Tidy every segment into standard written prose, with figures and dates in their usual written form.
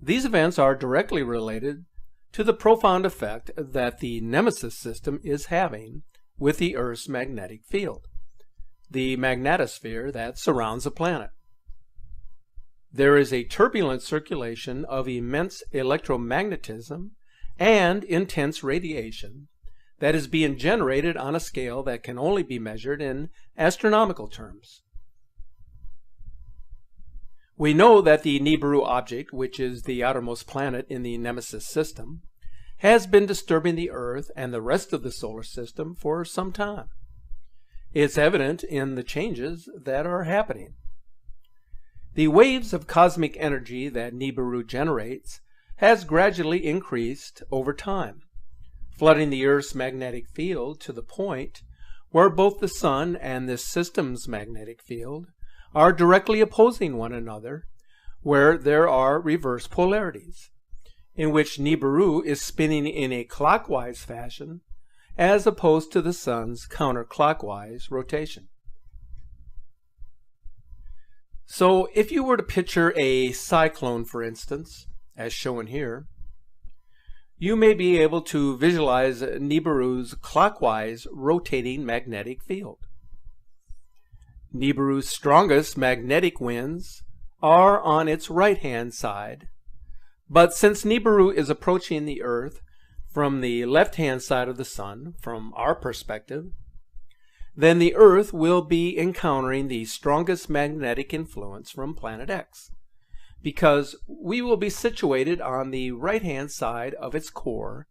These events are directly related to the profound effect that the Nemesis system is having with the Earth's magnetic field, the magnetosphere that surrounds the planet. There is a turbulent circulation of immense electromagnetism and intense radiation that is being generated on a scale that can only be measured in astronomical terms. We know that the Nibiru object, which is the outermost planet in the Nemesis system, has been disturbing the Earth and the rest of the solar system for some time. It's evident in the changes that are happening. The waves of cosmic energy that Nibiru generates has gradually increased over time, flooding the Earth's magnetic field to the point where both the Sun and this system's magnetic field are directly opposing one another, where there are reverse polarities, in which Nibiru is spinning in a clockwise fashion as opposed to the Sun's counterclockwise rotation. So if you were to picture a cyclone, for instance, as shown here, you may be able to visualize Nibiru's clockwise rotating magnetic field. Nibiru's strongest magnetic winds are on its right-hand side, but since Nibiru is approaching the Earth from the left-hand side of the Sun, from our perspective, then the Earth will be encountering the strongest magnetic influence from Planet X, because we will be situated on the right-hand side of its core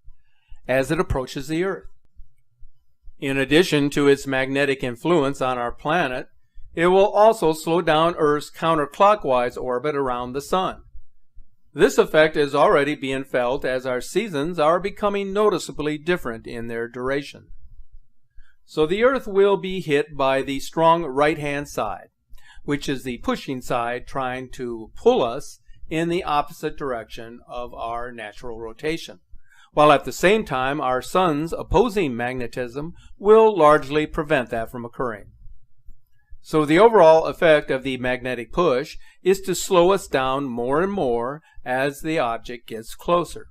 as it approaches the Earth. In addition to its magnetic influence on our planet, it will also slow down Earth's counterclockwise orbit around the Sun. This effect is already being felt as our seasons are becoming noticeably different in their duration. So the Earth will be hit by the strong right-hand side, which is the pushing side trying to pull us in the opposite direction of our natural rotation, while at the same time our Sun's opposing magnetism will largely prevent that from occurring. So the overall effect of the magnetic push is to slow us down more and more as the object gets closer.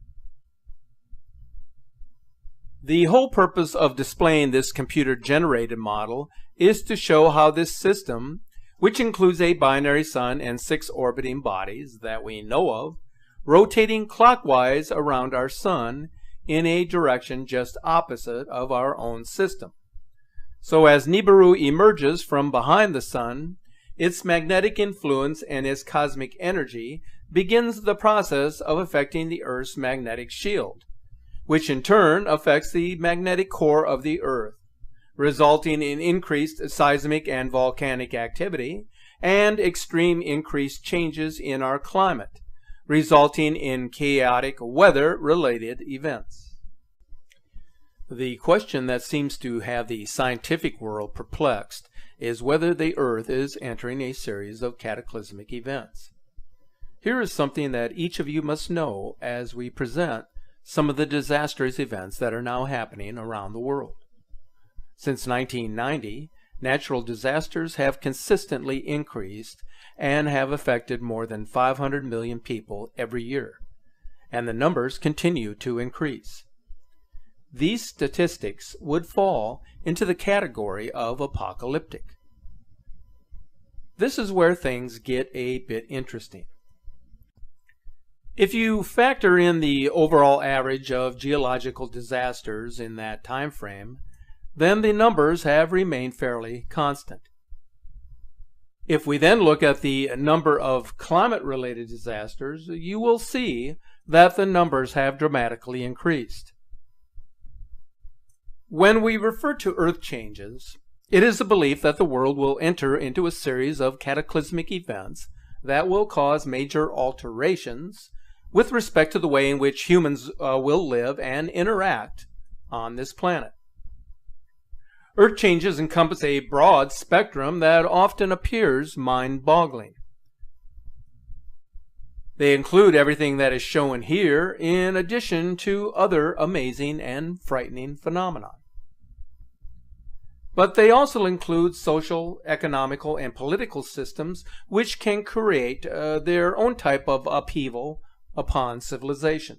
The whole purpose of displaying this computer-generated model is to show how this system, which includes a binary sun and 6 orbiting bodies that we know of, rotating clockwise around our Sun in a direction just opposite of our own system. So as Nibiru emerges from behind the Sun, its magnetic influence and its cosmic energy begins the process of affecting the Earth's magnetic shield, which in turn affects the magnetic core of the Earth, resulting in increased seismic and volcanic activity and extreme increased changes in our climate, resulting in chaotic weather-related events. The question that seems to have the scientific world perplexed is whether the Earth is entering a series of cataclysmic events. Here is something that each of you must know as we present some of the disastrous events that are now happening around the world. Since 1990, natural disasters have consistently increased and have affected more than 500 million people every year, and the numbers continue to increase. These statistics would fall into the category of apocalyptic. This is where things get a bit interesting. If you factor in the overall average of geological disasters in that time frame, then the numbers have remained fairly constant. If we then look at the number of climate-related disasters, you will see that the numbers have dramatically increased. When we refer to Earth changes, it is the belief that the world will enter into a series of cataclysmic events that will cause major alterations with respect to the way in which humans will live and interact on this planet. Earth changes encompass a broad spectrum that often appears mind-boggling. They include everything that is shown here, in addition to other amazing and frightening phenomena. But they also include social, economical, and political systems which can create their own type of upheaval upon civilization.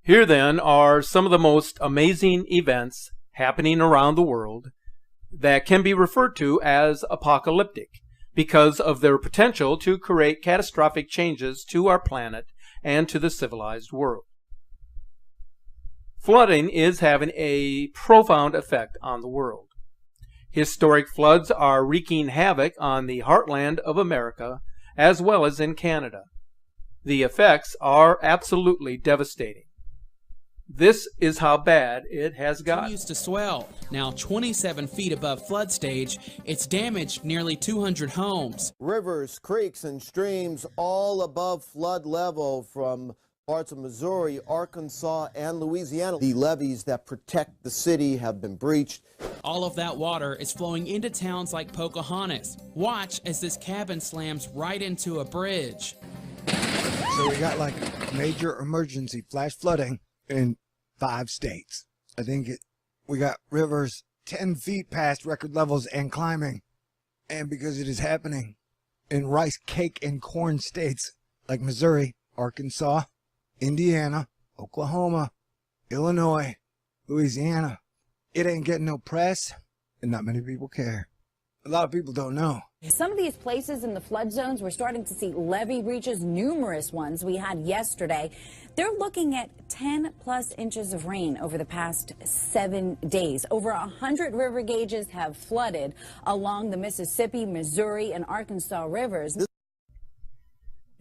Here then are some of the most amazing events happening around the world that can be referred to as apocalyptic because of their potential to create catastrophic changes to our planet and to the civilized world. Flooding is having a profound effect on the world. Historic floods are wreaking havoc on the heartland of America as well as in Canada. The effects are absolutely devastating. This is how bad it has gotten. Continues to swell. Now 27 feet above flood stage, it's damaged nearly 200 homes. Rivers, creeks, and streams all above flood level from parts of Missouri, Arkansas, and Louisiana. The levees that protect the city have been breached. All of that water is flowing into towns like Pocahontas. Watch as this cabin slams right into a bridge. So we got like major emergency flash flooding in 5 states. I think we got rivers 10 feet past record levels and climbing. And because it is happening in rice, cake, and corn states like Missouri, Arkansas, Indiana, Oklahoma, Illinois, Louisiana, it ain't getting no press, and not many people care. A lot of people don't know. Some of these places in the flood zones, we're starting to see levee breaches, numerous ones we had yesterday. They're looking at 10+ inches of rain over the past 7 days. Over 100 river gauges have flooded along the Mississippi, Missouri, and Arkansas rivers.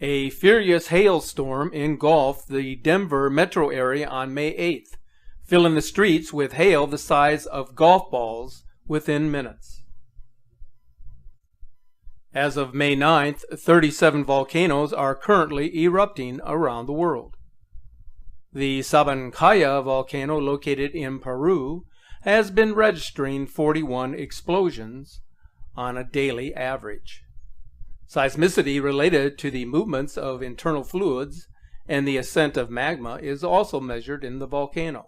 A furious hailstorm engulfed the Denver metro area on May 8th, filling the streets with hail the size of golf balls within minutes. As of May 9th, 37 volcanoes are currently erupting around the world. The Sabancaya volcano, located in Peru, has been registering 41 explosions on a daily average. Seismicity related to the movements of internal fluids and the ascent of magma is also measured in the volcano.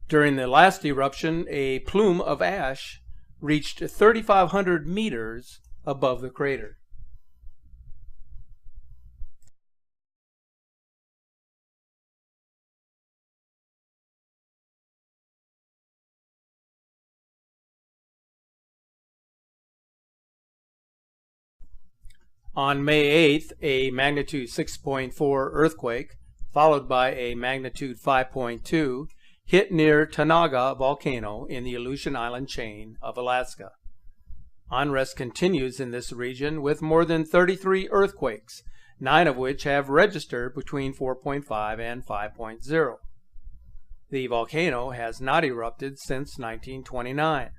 During the last eruption, a plume of ash reached 3,500 meters above the crater. On May 8th, a magnitude 6.4 earthquake, followed by a magnitude 5.2, hit near Tanaga volcano in the Aleutian Island chain of Alaska. Unrest continues in this region with more than 33 earthquakes, 9 of which have registered between 4.5 and 5.0. The volcano has not erupted since 1929.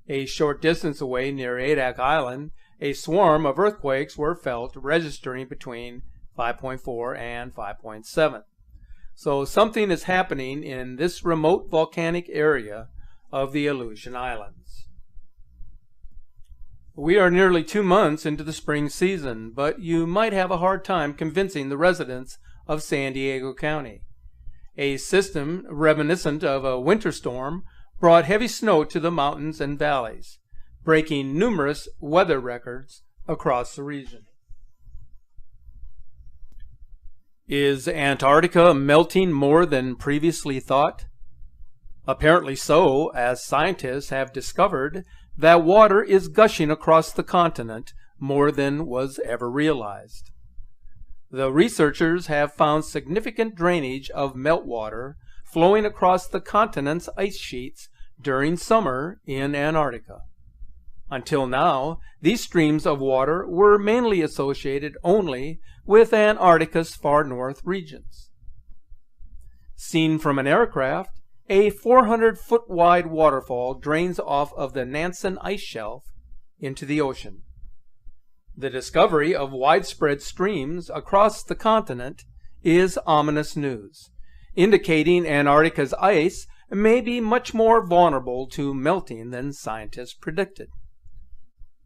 A short distance away near Adak Island, a swarm of earthquakes were felt, registering between 5.4 and 5.7. So something is happening in this remote volcanic area of the Aleutian Islands. We are nearly 2 months into the spring season, but you might have a hard time convincing the residents of San Diego County. A system reminiscent of a winter storm brought heavy snow to the mountains and valleys, breaking numerous weather records across the region. Is Antarctica melting more than previously thought? Apparently so, as scientists have discovered that water is gushing across the continent more than was ever realized. The researchers have found significant drainage of meltwater flowing across the continent's ice sheets during summer in Antarctica. Until now, these streams of water were mainly associated only with Antarctica's far north regions. Seen from an aircraft, a 400-foot wide waterfall drains off of the Nansen ice shelf into the ocean. The discovery of widespread streams across the continent is ominous news, indicating Antarctica's ice may be much more vulnerable to melting than scientists predicted.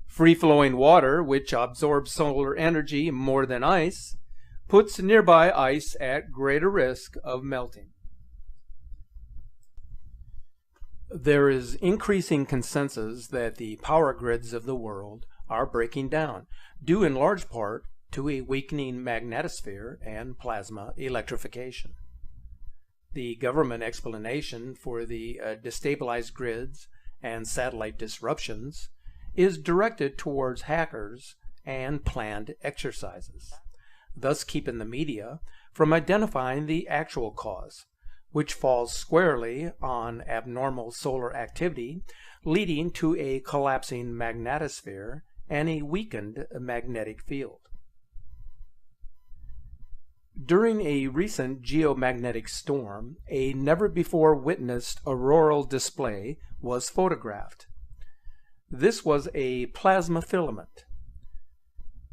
Free-flowing water, which absorbs solar energy more than ice, puts nearby ice at greater risk of melting. There is increasing consensus that the power grids of the world are breaking down, due in large part to a weakening magnetosphere and plasma electrification. The government explanation for the destabilized grids and satellite disruptions is directed towards hackers and planned exercises, thus keeping the media from identifying the actual cause, which falls squarely on abnormal solar activity leading to a collapsing magnetosphere and a weakened magnetic field. During a recent geomagnetic storm, a never-before-witnessed auroral display was photographed. This was a plasma filament.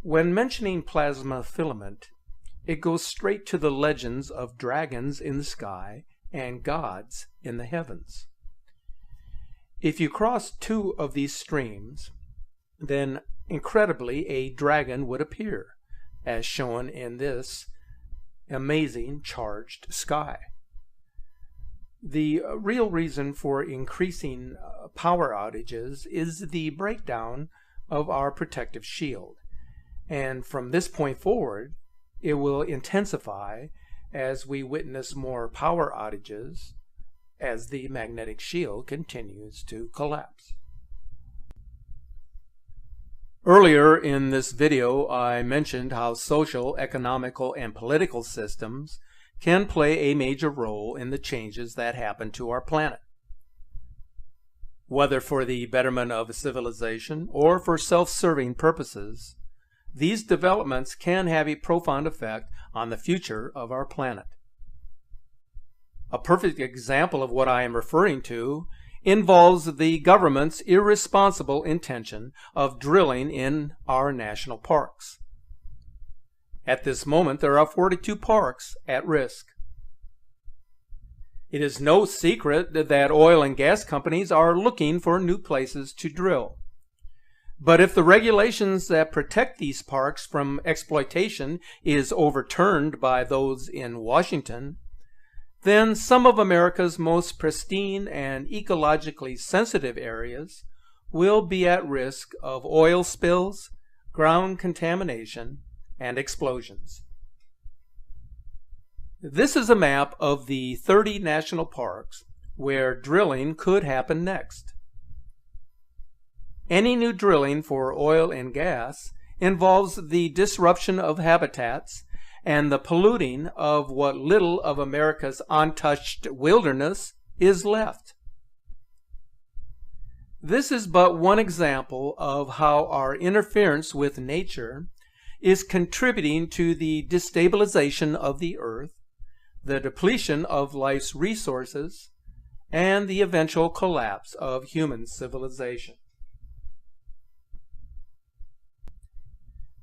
When mentioning plasma filament, it goes straight to the legends of dragons in the sky and gods in the heavens. If you cross two of these streams, then incredibly a dragon would appear, as shown in this amazing charged sky. The real reason for increasing power outages is the breakdown of our protective shield, and from this point forward it will intensify as we witness more power outages as the magnetic shield continues to collapse. Earlier in this video, I mentioned how social, economical, and political systems can play a major role in the changes that happen to our planet. Whether for the betterment of civilization or for self-serving purposes, these developments can have a profound effect on the future of our planet. A perfect example of what I am referring to involves the government's irresponsible intention of drilling in our national parks. At this moment, there are 42 parks at risk. It is no secret that oil and gas companies are looking for new places to drill. But if the regulations that protect these parks from exploitation is overturned by those in Washington, then some of America's most pristine and ecologically sensitive areas will be at risk of oil spills, ground contamination, and explosions. This is a map of the 30 national parks where drilling could happen next. Any new drilling for oil and gas involves the disruption of habitats and the polluting of what little of America's untouched wilderness is left. This is but one example of how our interference with nature is contributing to the destabilization of the earth, the depletion of life's resources, and the eventual collapse of human civilization.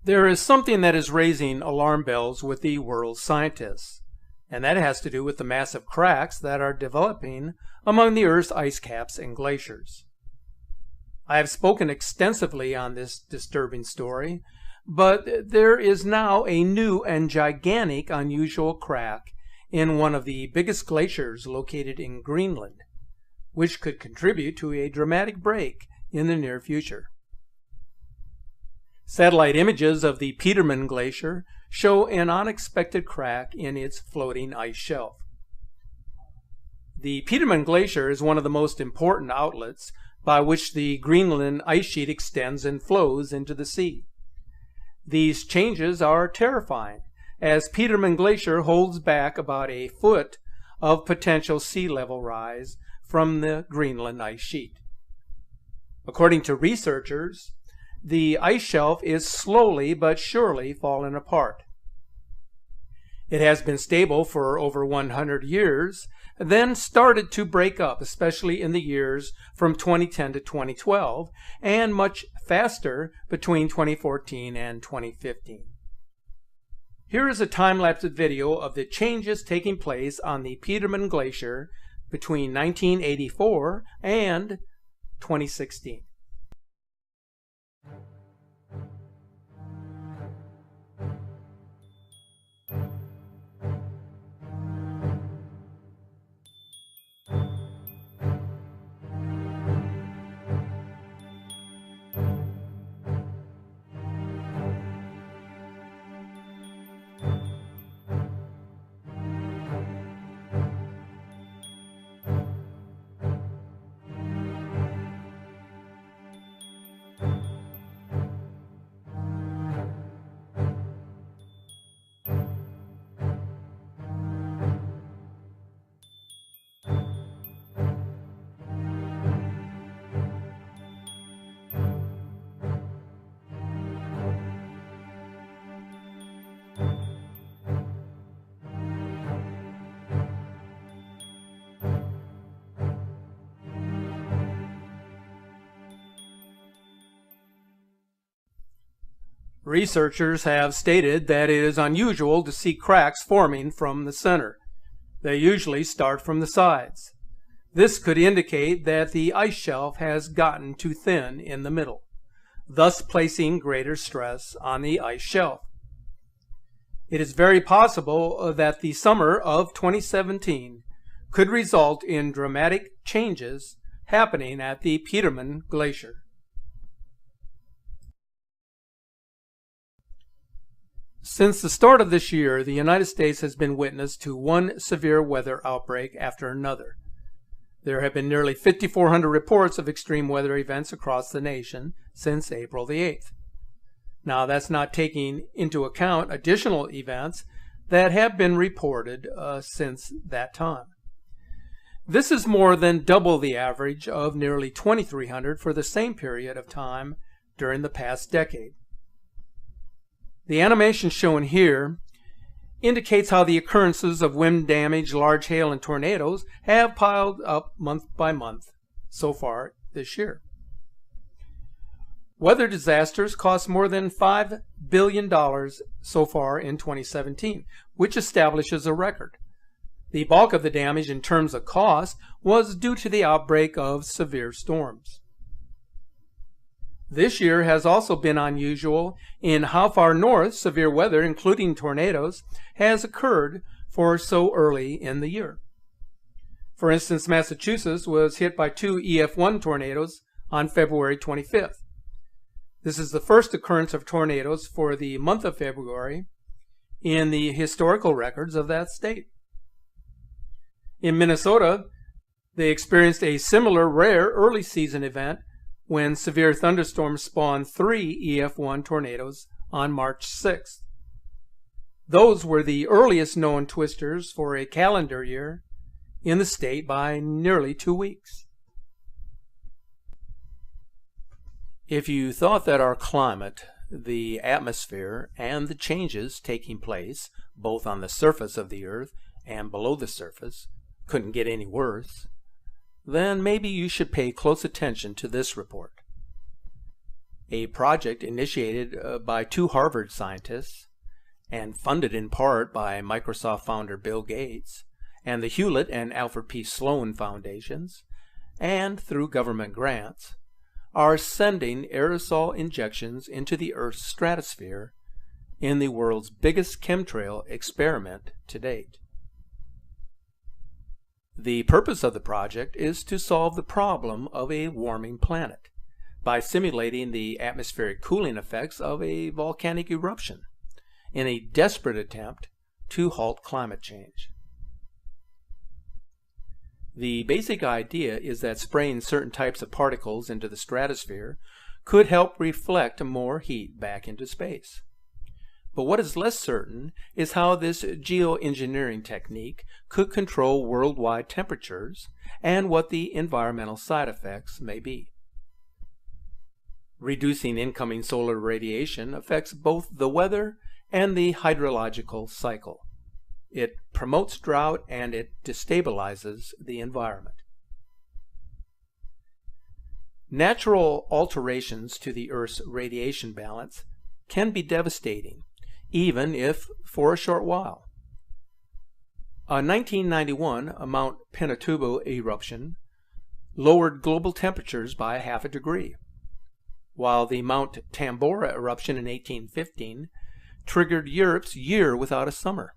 There is something that is raising alarm bells with the world's scientists, and that has to do with the massive cracks that are developing among the Earth's ice caps and glaciers. I have spoken extensively on this disturbing story, but there is now a new and gigantic unusual crack in one of the biggest glaciers located in Greenland, which could contribute to a dramatic break in the near future. Satellite images of the Petermann Glacier show an unexpected crack in its floating ice shelf. The Petermann Glacier is one of the most important outlets by which the Greenland ice sheet extends and flows into the sea. These changes are terrifying, as Petermann Glacier holds back about a foot of potential sea level rise from the Greenland ice sheet. According to researchers, the ice shelf is slowly but surely falling apart. It has been stable for over 100 years, then started to break up, especially in the years from 2010 to 2012, and much faster between 2014 and 2015. Here is a time-lapse video of the changes taking place on the Petermann Glacier between 1984 and 2016. Researchers have stated that it is unusual to see cracks forming from the center. They usually start from the sides. This could indicate that the ice shelf has gotten too thin in the middle, thus placing greater stress on the ice shelf. It is very possible that the summer of 2017 could result in dramatic changes happening at the Petermann Glacier. Since the start of this year, the United States has been witness to one severe weather outbreak after another. There have been nearly 5,400 reports of extreme weather events across the nation since April the 8th. Now, that's not taking into account additional events that have been reported since that time. This is more than double the average of nearly 2,300 for the same period of time during the past decade. The animation shown here indicates how the occurrences of wind damage, large hail, and tornadoes have piled up month by month so far this year. Weather disasters cost more than $5 billion so far in 2017, which establishes a record. The bulk of the damage in terms of cost was due to the outbreak of severe storms. This year has also been unusual in how far north severe weather, including tornadoes, has occurred for so early in the year. For instance, Massachusetts was hit by 2 EF1 tornadoes on February 25th. This is the first occurrence of tornadoes for the month of February in the historical records of that state. In Minnesota, they experienced a similar rare early season event when severe thunderstorms spawned 3 EF1 tornadoes on March 6th. Those were the earliest known twisters for a calendar year in the state by nearly 2 weeks. If you thought that our climate, the atmosphere, and the changes taking place both on the surface of the Earth and below the surface couldn't get any worse, then maybe you should pay close attention to this report. A project initiated by 2 Harvard scientists and funded in part by Microsoft founder Bill Gates and the Hewlett and Alfred P. Sloan Foundations, and through government grants, are sending aerosol injections into the Earth's stratosphere in the world's biggest chemtrail experiment to date. The purpose of the project is to solve the problem of a warming planet by simulating the atmospheric cooling effects of a volcanic eruption in a desperate attempt to halt climate change. The basic idea is that spraying certain types of particles into the stratosphere could help reflect more heat back into space. But what is less certain is how this geoengineering technique could control worldwide temperatures and what the environmental side effects may be. Reducing incoming solar radiation affects both the weather and the hydrological cycle. It promotes drought and it destabilizes the environment. Natural alterations to the Earth's radiation balance can be devastating, even if for a short while. A 1991 Mount Pinatubo eruption lowered global temperatures by 0.5 degrees, while the Mount Tambora eruption in 1815 triggered Europe's year without a summer,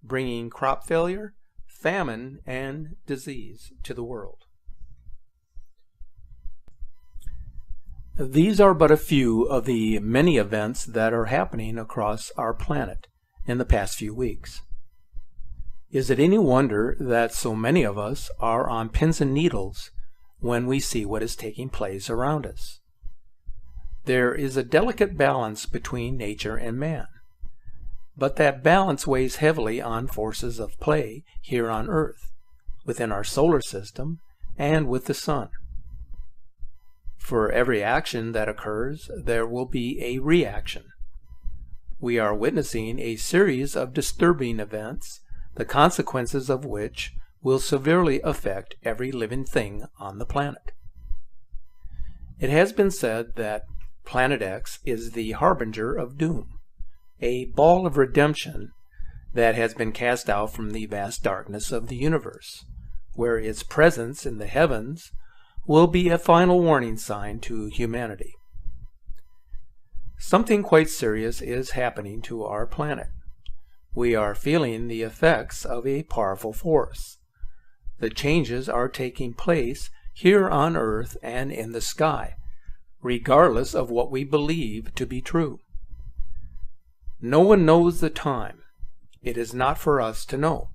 bringing crop failure, famine, and disease to the world. These are but a few of the many events that are happening across our planet in the past few weeks. Is it any wonder that so many of us are on pins and needles when we see what is taking place around us? There is a delicate balance between nature and man, but that balance weighs heavily on forces of play here on Earth, within our solar system, and with the sun. For every action that occurs, there will be a reaction. We are witnessing a series of disturbing events, the consequences of which will severely affect every living thing on the planet. It has been said that Planet X is the harbinger of doom, a ball of redemption that has been cast out from the vast darkness of the universe, where its presence in the heavens will be a final warning sign to humanity. Something quite serious is happening to our planet. We are feeling the effects of a powerful force. The changes are taking place here on Earth and in the sky, regardless of what we believe to be true. No one knows the time. It is not for us to know,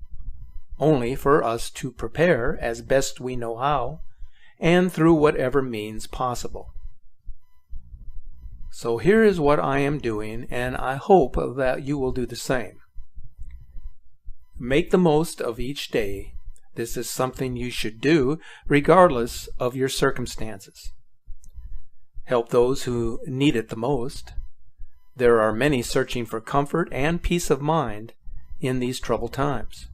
only for us to prepare as best we know how, and through whatever means possible. So here is what I am doing, and I hope that you will do the same. Make the most of each day. This is something you should do regardless of your circumstances. Help those who need it the most. There are many searching for comfort and peace of mind in these troubled times.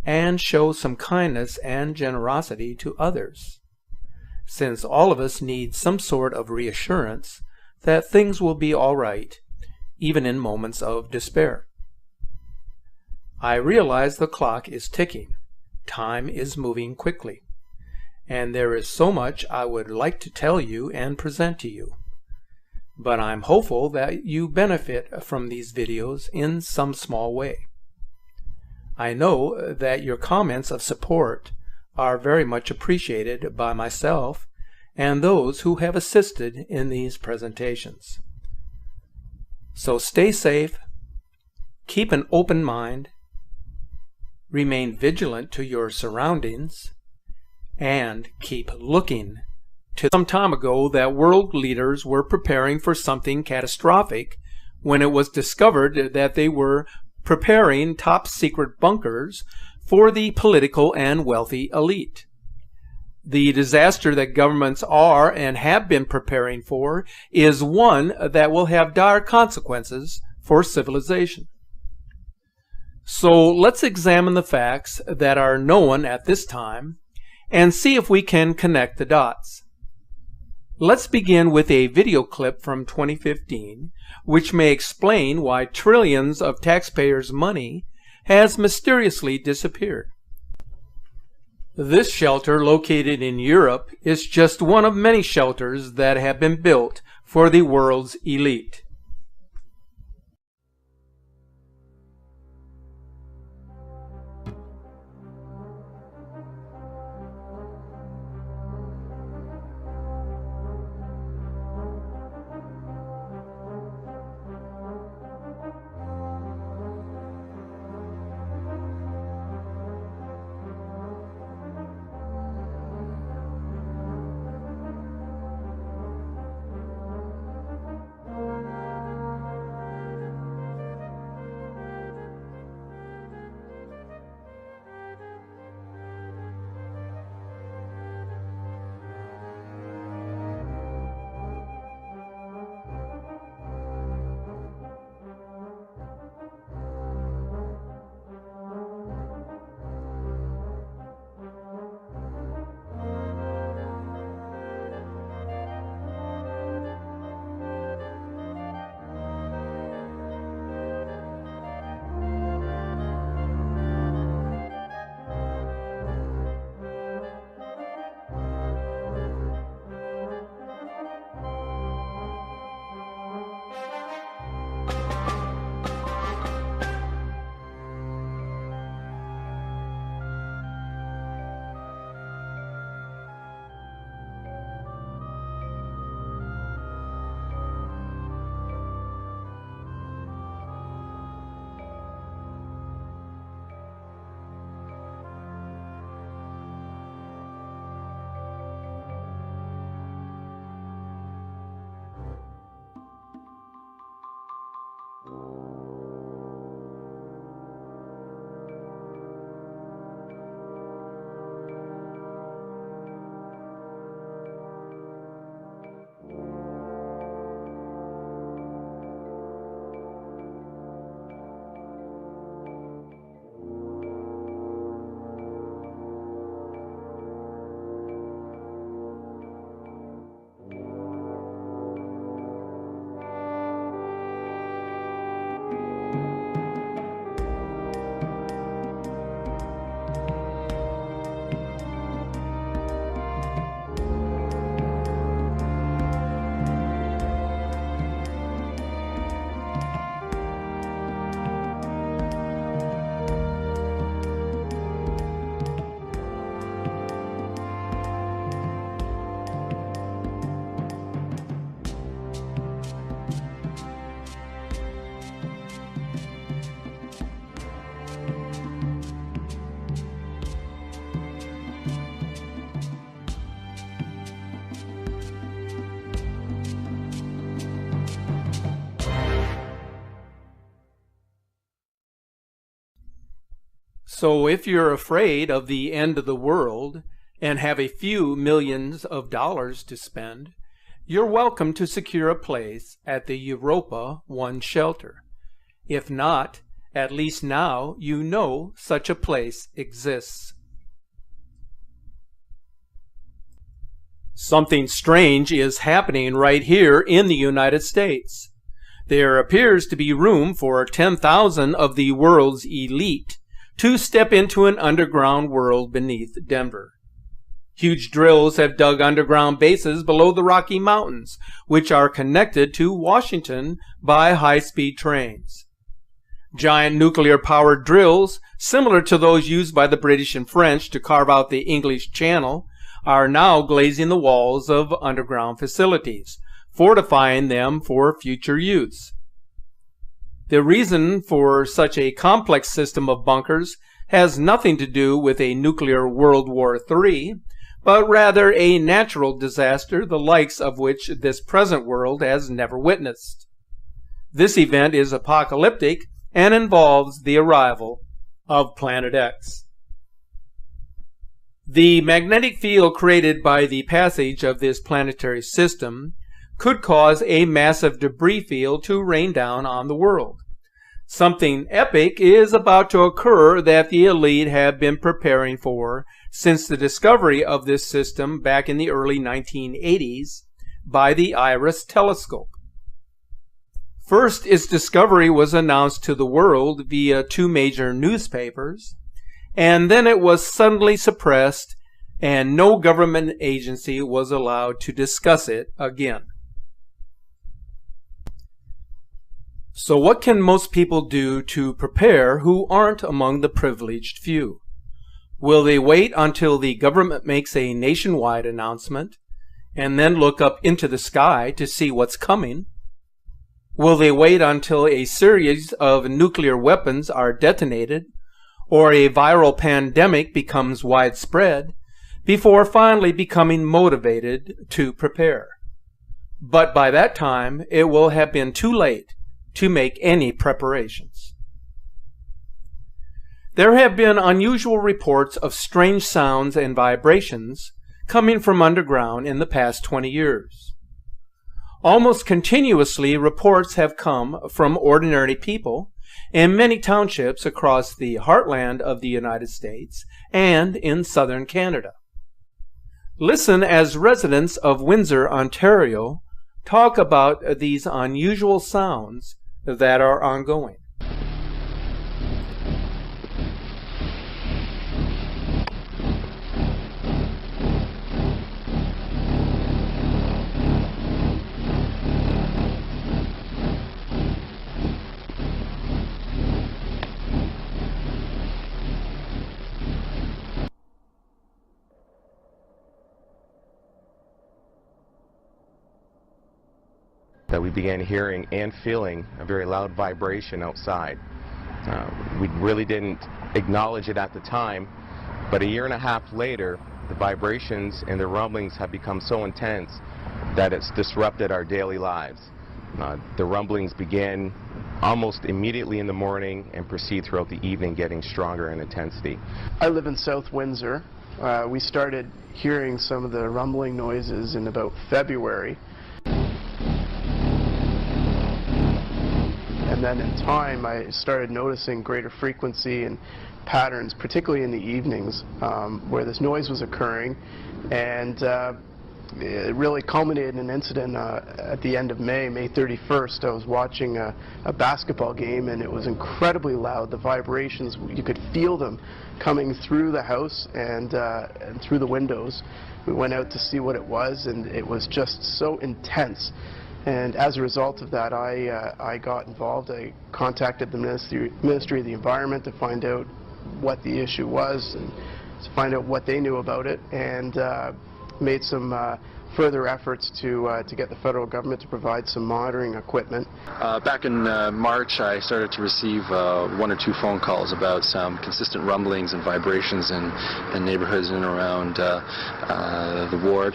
And show some kindness and generosity to others, since all of us need some sort of reassurance that things will be all right, even in moments of despair. I realize the clock is ticking. Time is moving quickly, and there is so much I would like to tell you and present to you. But I'm hopeful that you benefit from these videos in some small way. I know that your comments of support are very much appreciated by myself and those who have assisted in these presentations. So stay safe, keep an open mind, remain vigilant to your surroundings, and keep looking. Some time ago that world leaders were preparing for something catastrophic when it was discovered that they were preparing top secret bunkers for the political and wealthy elite. The disaster that governments are and have been preparing for is one that will have dire consequences for civilization. So let's examine the facts that are known at this time and see if we can connect the dots. Let's begin with a video clip from 2015, which may explain why trillions of taxpayers' money has mysteriously disappeared. This shelter, located in Europe, is just one of many shelters that have been built for the world's elite. So if you're afraid of the end of the world and have a few millions of dollars to spend, you're welcome to secure a place at the Europa One shelter. If not, at least now you know such a place exists. Something strange is happening right here in the United States. There appears to be room for 10,000 of the world's elite to step into an underground world beneath Denver. Huge drills have dug underground bases below the Rocky Mountains, which are connected to Washington by high-speed trains. Giant nuclear-powered drills, similar to those used by the British and French to carve out the English Channel, are now glazing the walls of underground facilities, fortifying them for future use. The reason for such a complex system of bunkers has nothing to do with a nuclear World War III, but rather a natural disaster the likes of which this present world has never witnessed. This event is apocalyptic and involves the arrival of Planet X. The magnetic field created by the passage of this planetary system could cause a massive debris field to rain down on the world. Something epic is about to occur that the elite have been preparing for since the discovery of this system back in the early 1980s by the IRIS telescope. First, its discovery was announced to the world via 2 major newspapers, and then it was suddenly suppressed and no government agency was allowed to discuss it again. So what can most people do to prepare who aren't among the privileged few? Will they wait until the government makes a nationwide announcement and then look up into the sky to see what's coming? Will they wait until a series of nuclear weapons are detonated or a viral pandemic becomes widespread before finally becoming motivated to prepare? But by that time, it will have been too late to make any preparations. There have been unusual reports of strange sounds and vibrations coming from underground in the past 20 years. Almost continuously, reports have come from ordinary people in many townships across the heartland of the United States and in southern Canada. Listen as residents of Windsor, Ontario, talk about these unusual sounds that are ongoing. That we began hearing and feeling a very loud vibration outside. We really didn't acknowledge it at the time, but a year and a half later, the vibrations and the rumblings have become so intense that it's disrupted our daily lives. The rumblings begin almost immediately in the morning and proceed throughout the evening, getting stronger in intensity. I live in South Windsor. We started hearing some of the rumbling noises in about February. And then in time, I started noticing greater frequency and patterns, particularly in the evenings, where this noise was occurring. And it really culminated in an incident at the end of May 31st. I was watching a basketball game, and it was incredibly loud. The vibrations, you could feel them coming through the house and through the windows. We went out to see what it was, and it was just so intense. And as a result of that, I got involved. I contacted the Ministry of the Environment to find out what the issue was and to find out what they knew about it, and made some further efforts to get the federal government to provide some monitoring equipment. Back in March, I started to receive 1 or 2 phone calls about some consistent rumblings and vibrations in neighborhoods in and around the ward.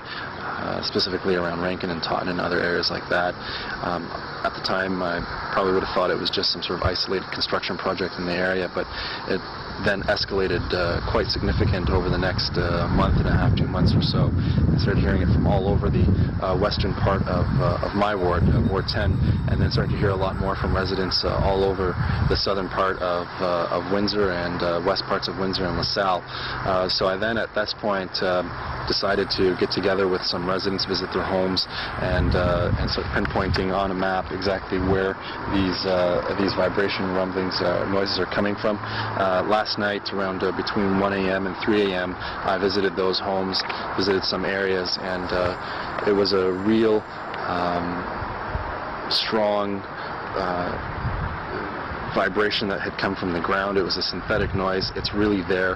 Specifically around Rankin and Taunton and other areas like that. At the time, I probably would have thought it was just some sort of isolated construction project in the area, but it then escalated quite significant over the next month and a half, 2 months or so. I started hearing it from all over the western part of my ward, Ward 10, and then started to hear a lot more from residents all over the southern part of Windsor and west parts of Windsor and LaSalle. So I then at this point decided to get together with some residents, visit their homes, and start pinpointing on a map exactly where these vibration rumblings, noises are coming from. Last night, around between 1 a.m. and 3 a.m., I visited those homes, visited some areas, and it was a real strong vibration that had come from the ground. It was a synthetic noise. It's really there.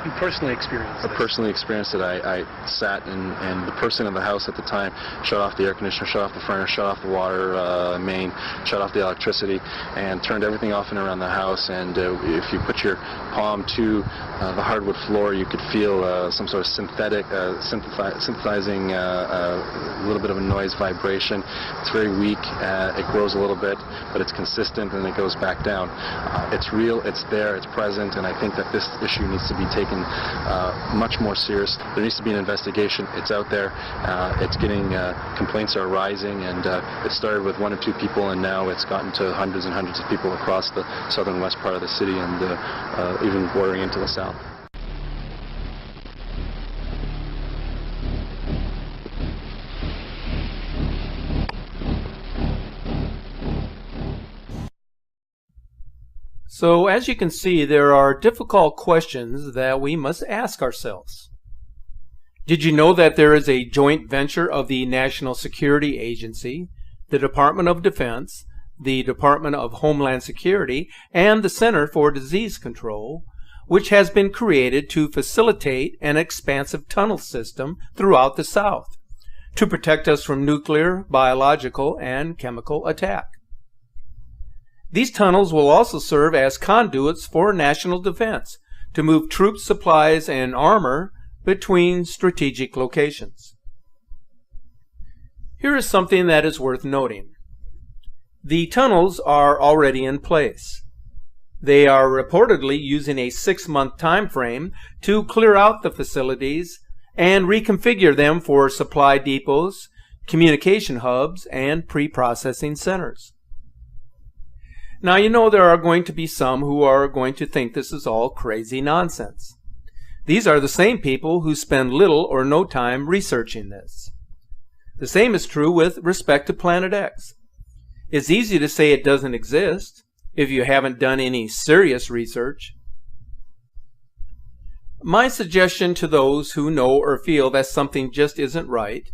You personally experienced it? I personally experienced it. I sat and the person in the house at the time shut off the air conditioner, shut off the furnace, shut off the water main, shut off the electricity, and turned everything off and around the house. And if you put your palm to the hardwood floor, you could feel some sort of synthesizing a little bit of a noise vibration. It's very weak. It grows a little bit, but it's consistent, and it goes back down. It's real, it's there, it's present, and I think that this issue needs to be taken much more serious. There needs to be an investigation. It's out there. It's getting, complaints are rising, and it started with 1 or 2 people, and now it's gotten to hundreds and hundreds of people across the southern west part of the city, and even bordering into the south. So as you can see, there are difficult questions that we must ask ourselves. Did you know that there is a joint venture of the National Security Agency, the Department of Defense, the Department of Homeland Security, and the Center for Disease Control, which has been created to facilitate an expansive tunnel system throughout the South to protect us from nuclear, biological, and chemical attack? These tunnels will also serve as conduits for national defense to move troops, supplies, and armor between strategic locations. Here is something that is worth noting. The tunnels are already in place. They are reportedly using a 6-month time frame to clear out the facilities and reconfigure them for supply depots, communication hubs, and pre-processing centers. Now, you know there are going to be some who are going to think this is all crazy nonsense. These are the same people who spend little or no time researching this. The same is true with respect to Planet X. It's easy to say it doesn't exist if you haven't done any serious research. My suggestion to those who know or feel that something just isn't right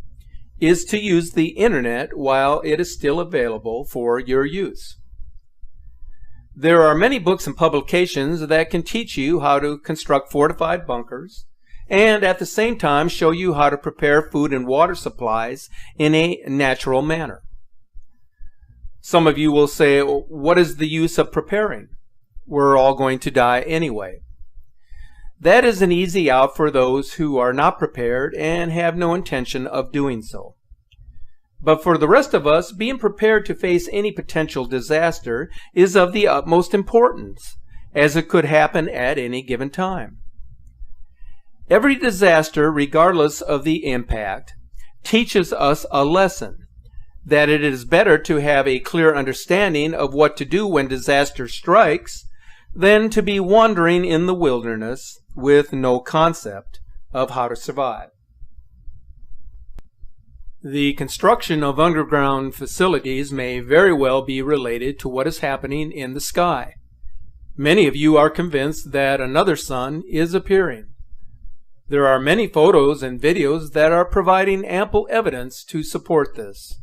is to use the internet while it is still available for your use. There are many books and publications that can teach you how to construct fortified bunkers and at the same time show you how to prepare food and water supplies in a natural manner. Some of you will say, what is the use of preparing? We're all going to die anyway. That is an easy out for those who are not prepared and have no intention of doing so. But for the rest of us, being prepared to face any potential disaster is of the utmost importance, as it could happen at any given time. Every disaster, regardless of the impact, teaches us a lesson, that it is better to have a clear understanding of what to do when disaster strikes than to be wandering in the wilderness with no concept of how to survive. The construction of underground facilities may very well be related to what is happening in the sky. Many of you are convinced that another sun is appearing. There are many photos and videos that are providing ample evidence to support this.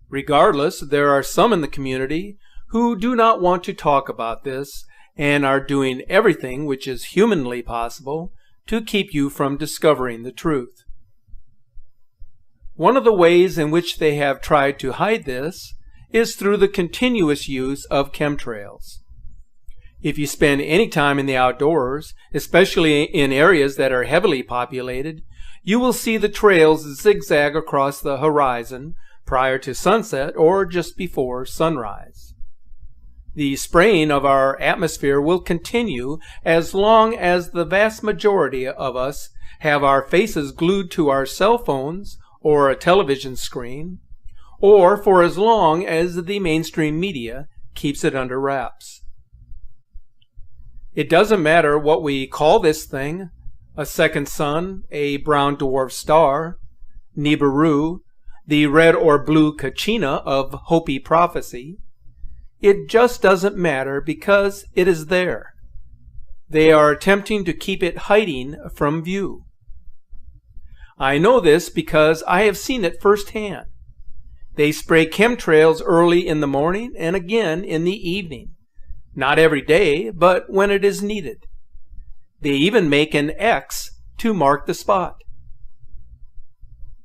Regardless, there are some in the community who do not want to talk about this and are doing everything which is humanly possible to keep you from discovering the truth. One of the ways in which they have tried to hide this is through the continuous use of chemtrails. If you spend any time in the outdoors, especially in areas that are heavily populated, you will see the trails zigzag across the horizon prior to sunset or just before sunrise. The spraying of our atmosphere will continue as long as the vast majority of us have our faces glued to our cell phones or a television screen, or for as long as the mainstream media keeps it under wraps. It doesn't matter what we call this thing, a second sun, a brown dwarf star, Nibiru, the red or blue Kachina of Hopi prophecy. It just doesn't matter because it is there. They are attempting to keep it hiding from view. I know this because I have seen it firsthand. They spray chemtrails early in the morning and again in the evening. Not every day, but when it is needed. They even make an X to mark the spot.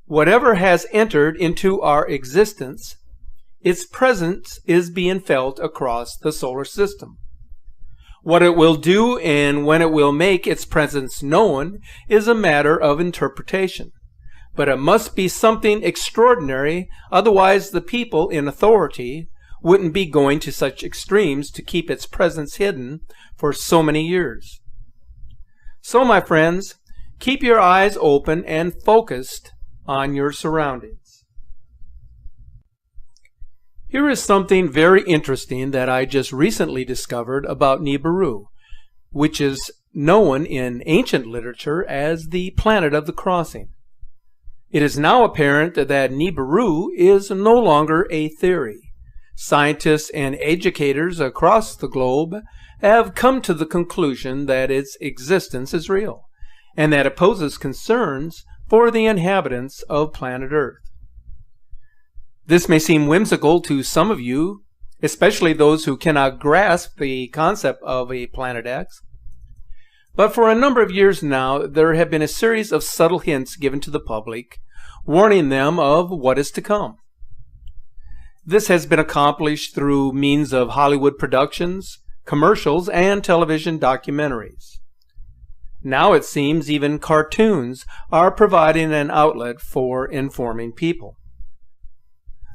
Whatever has entered into our existence, its presence is being felt across the solar system. What it will do and when it will make its presence known is a matter of interpretation. But it must be something extraordinary, otherwise the people in authority wouldn't be going to such extremes to keep its presence hidden for so many years. So, my friends, keep your eyes open and focused on your surroundings. Here is something very interesting that I just recently discovered about Nibiru, which is known in ancient literature as the planet of the crossing. It is now apparent that Nibiru is no longer a theory. Scientists and educators across the globe have come to the conclusion that its existence is real, and that it poses concerns for the inhabitants of planet Earth. This may seem whimsical to some of you, especially those who cannot grasp the concept of a Planet X. But for a number of years now, there have been a series of subtle hints given to the public, warning them of what is to come. This has been accomplished through means of Hollywood productions, commercials, and television documentaries. Now it seems even cartoons are providing an outlet for informing people.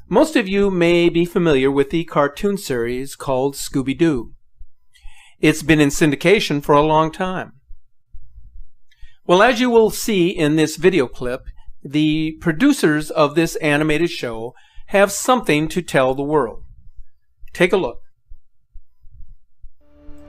Most of you may be familiar with the cartoon series called Scooby-Doo. It's been in syndication for a long time. Well, as you will see in this video clip, the producers of this animated show have something to tell the world. Take a look.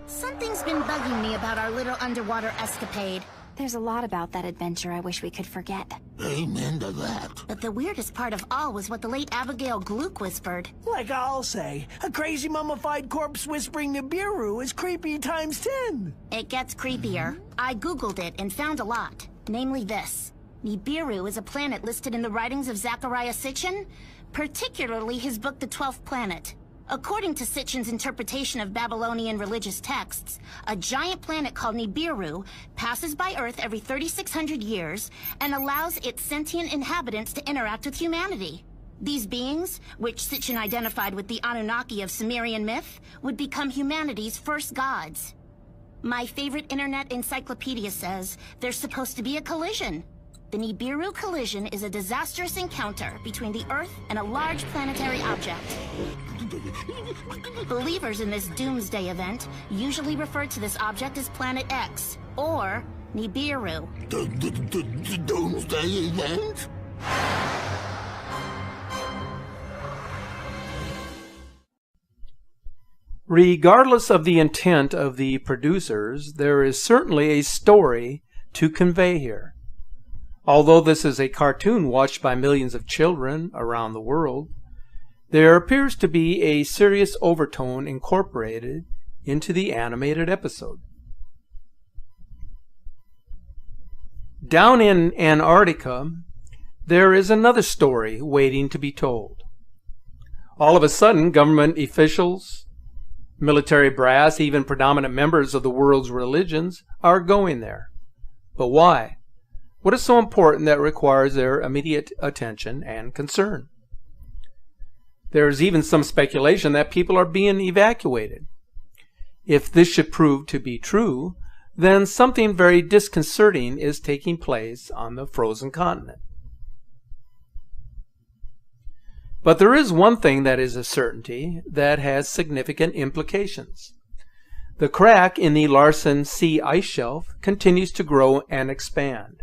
Something's been bugging me about our little underwater escapade. There's a lot about that adventure I wish we could forget. Amen to that. But the weirdest part of all was what the late Abigail Gluck whispered. Like I'll say, a crazy mummified corpse whispering nibiru is creepy times 10. It gets creepier. I Googled it and found a lot. Namely this. Nibiru is a planet listed in the writings of Zecharia Sitchin, particularly his book The 12th Planet. According to Sitchin's interpretation of Babylonian religious texts, a giant planet called Nibiru passes by Earth every 3,600 years and allows its sentient inhabitants to interact with humanity. These beings, which Sitchin identified with the Anunnaki of Sumerian myth, would become humanity's first gods. My favorite internet encyclopedia says there's supposed to be a collision. The Nibiru collision is a disastrous encounter between the Earth and a large planetary object. Believers in this doomsday event usually refer to this object as Planet X, or Nibiru. The doomsday event? Regardless of the intent of the producers, there is certainly a story to convey here. Although this is a cartoon watched by millions of children around the world, there appears to be a serious overtone incorporated into the animated episode. Down in Antarctica, there is another story waiting to be told. All of a sudden, government officials, military brass, even predominant members of the world's religions are going there. But why? What is so important that requires their immediate attention and concern? There's even some speculation that people are being evacuated. If this should prove to be true, then something very disconcerting is taking place on the frozen continent. But there is one thing that is a certainty that has significant implications. The crack in the Larsen C ice shelf continues to grow and expand.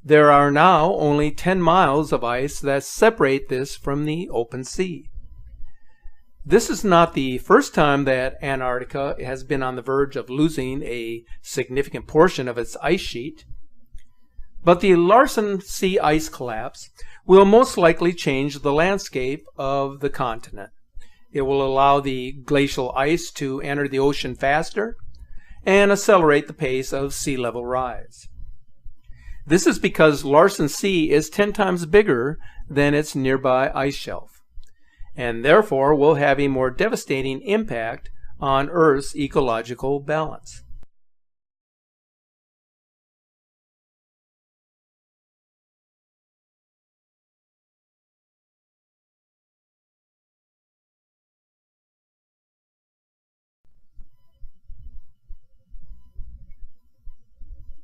There are now only 10 miles of ice that separate this from the open sea. This is not the first time that Antarctica has been on the verge of losing a significant portion of its ice sheet. But the Larsen C ice collapse will most likely change the landscape of the continent. It will allow the glacial ice to enter the ocean faster and accelerate the pace of sea level rise. This is because Larsen C is 10 times bigger than its nearby ice shelf, and therefore will have a more devastating impact on Earth's ecological balance.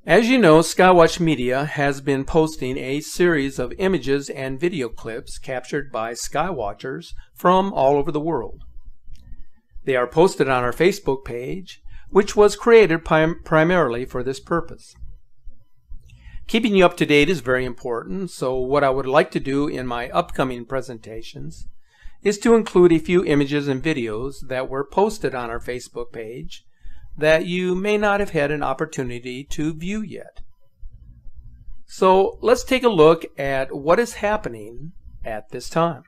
As you know, Skywatch Media has been posting a series of images and video clips captured by skywatchers from all over the world. They are posted on our Facebook page, which was created primarily for this purpose. Keeping you up to date is very important, so what I would like to do in my upcoming presentations is to include a few images and videos that were posted on our Facebook page that you may not have had an opportunity to view yet. So let's take a look at what is happening at this time.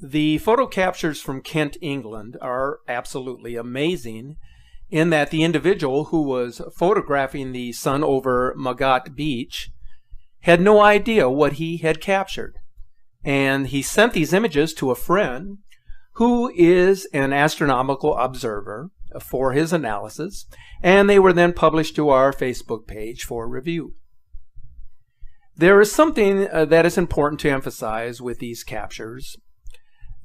The photo captures from Kent, England are absolutely amazing in that the individual who was photographing the sun over Magat Beach had no idea what he had captured. And he sent these images to a friend who is an astronomical observer for his analysis, and they were then published to our Facebook page for review. There is something that is important to emphasize with these captures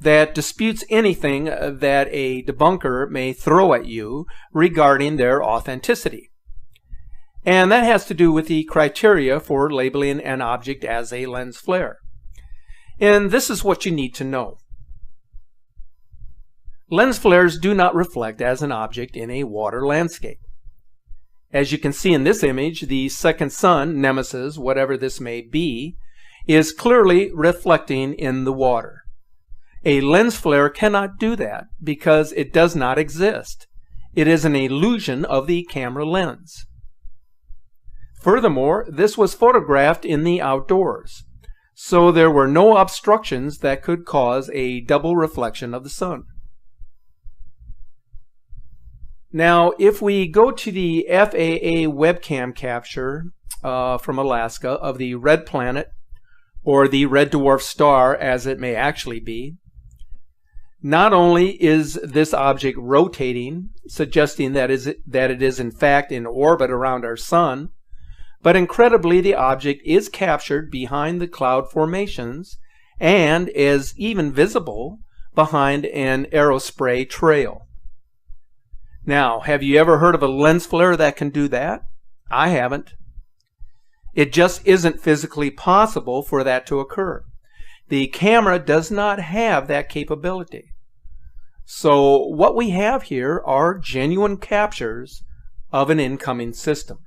that disputes anything that a debunker may throw at you regarding their authenticity. And that has to do with the criteria for labeling an object as a lens flare. And this is what you need to know. Lens flares do not reflect as an object in a water landscape. As you can see in this image, the second sun, Nemesis, whatever this may be, is clearly reflecting in the water. A lens flare cannot do that because it does not exist. It is an illusion of the camera lens. Furthermore, this was photographed in the outdoors, so there were no obstructions that could cause a double reflection of the sun. Now, if we go to the FAA webcam capture from Alaska of the red planet, or the red dwarf star as it may actually be, not only is this object rotating, suggesting that it is in fact in orbit around our sun, but incredibly the object is captured behind the cloud formations and is even visible behind an aerospray trail. Now, have you ever heard of a lens flare that can do that? I haven't. It just isn't physically possible for that to occur. The camera does not have that capability. So what we have here are genuine captures of an incoming system.